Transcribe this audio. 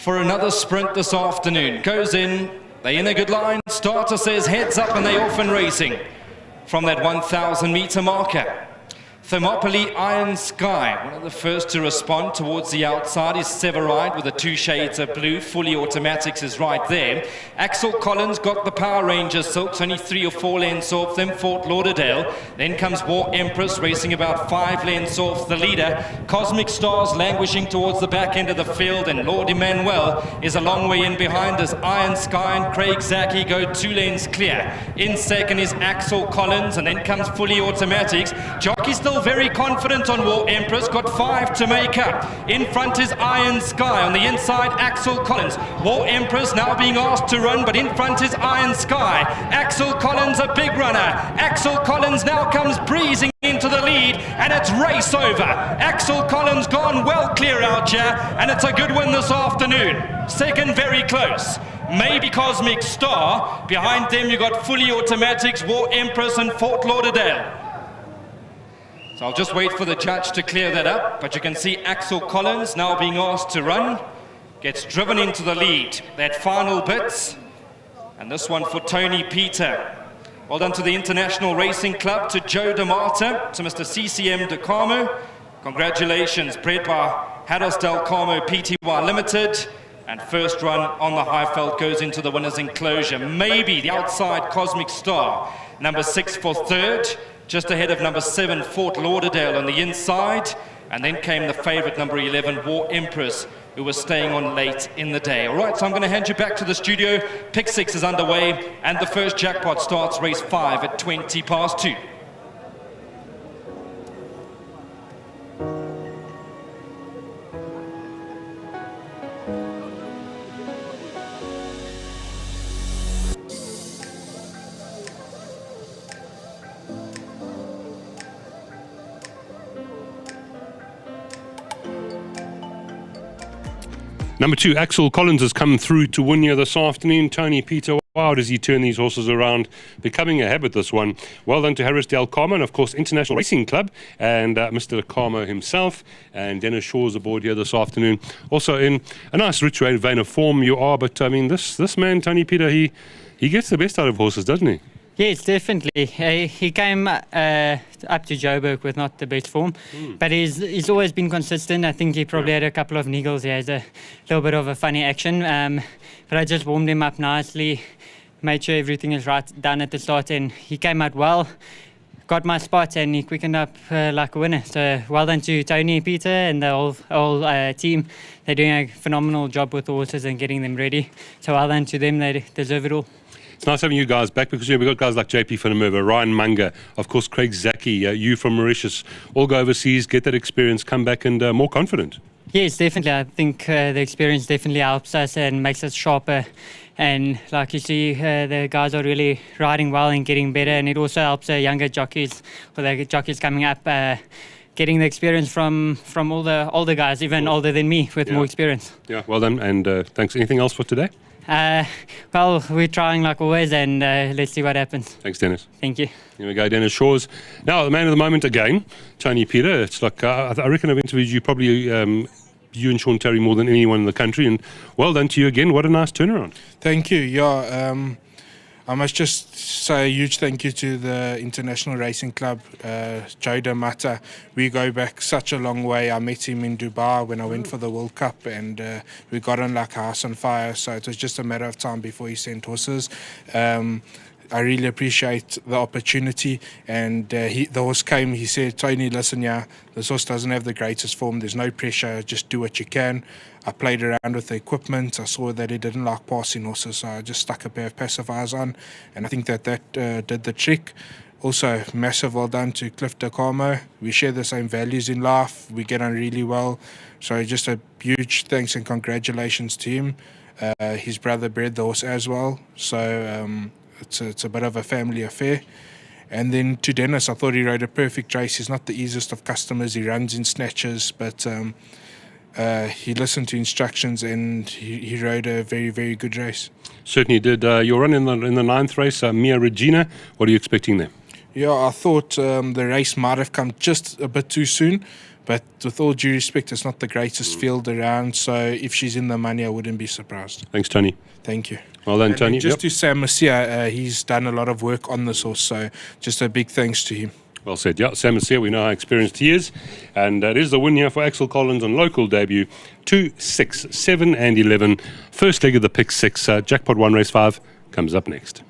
for another sprint this afternoon. Goes in, they in a good line. Starter says heads up and they off and racing from that 1,000 meter marker. Thermopylae Iron Sky, one of the first to respond towards the outside, is Severide with the 2 shades of blue. Fully Automatics is right there. Axel Collins got the Power Rangers Silks, only 3 or 4 lengths off them. Fort Lauderdale. Then comes War Empress racing about 5 lengths off the leader. Cosmic Stars languishing towards the back end of the field, and Lord Emmanuel is a long way in behind as Iron Sky and Craig Zaki go 2 lanes clear. In second is Axel Collins, and then comes Fully Automatics. Jockey still very confident on War Empress, got 5 to make up. In front is Iron Sky, on the inside Axel Collins. War Empress now being asked to run, but in front is Iron Sky. Axel Collins a big runner. Axel Collins now comes breezing into the lead, and it's race over. Axel Collins gone well clear out here, and it's a good win this afternoon. Second very close, maybe Cosmic Star. Behind them you got Fully Automatics, War Empress and Fort Lauderdale. So I'll just wait for the judge to clear that up, but you can see Axel Collins now being asked to run, gets driven into the lead. That final bit, and this one for Tony Peter. Well done to the International Racing Club, to Joe DeMarta, to Mr. CCM De Carmo. Congratulations, bred by Harris Del Carmo Pty Limited. And first run on the Highveld goes into the winner's enclosure. Maybe the outside Cosmic Star, number 6 for third. Just ahead of number 7, Fort Lauderdale on the inside. And then came the favourite, number 11, War Empress, who was staying on late in the day. All right, so I'm going to hand you back to the studio. Pick 6 is underway, and the first jackpot starts race 5 at 2:20. Number 2, Axel Collins has come through to win here this afternoon. Tony Peter, wow, does he turn these horses around? Becoming a habit, this one. Well done to Harris Del Carmo, and of course International Racing Club, and Mr. Del Carmo himself, and Dennis Shaw's aboard here this afternoon. Also in a nice rich vein of form you are, but I mean this man, Tony Peter, he gets the best out of horses, doesn't he? Yes, definitely. He came up to Joburg with not the best form, but he's always been consistent. I think he probably had a couple of niggles. He has a little bit of a funny action, but I just warmed him up nicely, made sure everything is right done at the start, and he came out well, got my spot, and he quickened up like a winner. So well done to Tony, Peter, and the whole team. They're doing a phenomenal job with the horses and getting them ready. So well done to them. They deserve it all. It's nice having you guys back, because we've got guys like JP van der Merwe, Ryan Munger, of course Craig Zaki, you from Mauritius, all go overseas, get that experience, come back and more confident. Yes, definitely. I think the experience definitely helps us and makes us sharper. And like you see, the guys are really riding well and getting better, and it also helps the younger jockeys, or the jockeys coming up, getting the experience from all the older guys, even older than me, with more experience. Yeah, well done, and thanks. Anything else for today? Well, we're trying like always, and let's see what happens. Thanks, Dennis. Thank you. Here we go, Dennis Shaw's. Now, the man of the moment again, Tony Peter. It's like, I reckon I've interviewed you probably, you and Sean Terry, more than anyone in the country, and well done to you again. What a nice turnaround. Thank you. Yeah, I must just say a huge thank you to the International Racing Club, Joe DeMarta. We go back such a long way. I met him in Dubai when I went for the World Cup, and we got on like a house on fire, so it was just a matter of time before he sent horses. I really appreciate the opportunity, and the horse came, he said, Tony, listen, yeah, this horse doesn't have the greatest form, there's no pressure, just do what you can. I played around with the equipment, I saw that he didn't like passing horses, so I just stuck a pair of pacifiers on, and I think that did the trick. Also, massive well done to Cliff De Carmo. We share the same values in life, we get on really well, so just a huge thanks and congratulations to him. His brother bred the horse as well, so it's a bit of a family affair. And then to Dennis, I thought he rode a perfect race. He's not the easiest of customers, he runs in snatches, but he listened to instructions and he rode a very, very good race. Certainly did. Your run in the 9th race, Mia Regina, what are you expecting there? Yeah, I thought the race might have come just a bit too soon, But with all due respect, it's not the greatest field around. So if she's in the money, I wouldn't be surprised. Thanks, Tony. Thank you. Well done, And Tony. just to Sam Masia, he's done a lot of work on this horse. So just a big thanks to him. Well said. Yeah, Sam is here. We know how experienced he is. And it is the win here for Axel Collins on local debut. 2, 6, 7 and 11. First leg of the pick 6. Jackpot 1 race 5 comes up next.